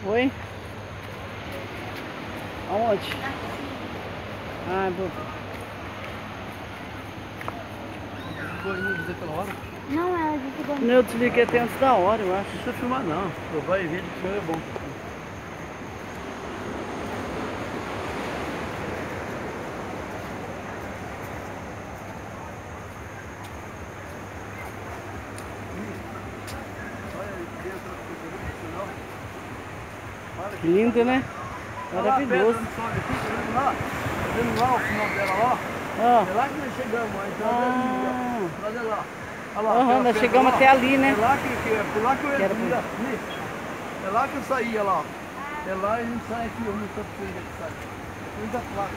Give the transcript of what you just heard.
Oi? Aonde? Ah, vou. Não, ela desligou. Não, eu desliguei até antes da hora, eu acho. Não precisa filmar não. Provar e vídeo que é bom. Que lindo, né? Maravilhoso. Tá vendo lá o final dela lá? Ah. É lá que nós chegamos, então olha lá. Aham, nós chegamos até ali, né? É lá que por lá que eu Quero ia aqui. É lá que eu saía lá. É lá e a gente sai aqui, eu não sei se ainda que sai. Depois da placa.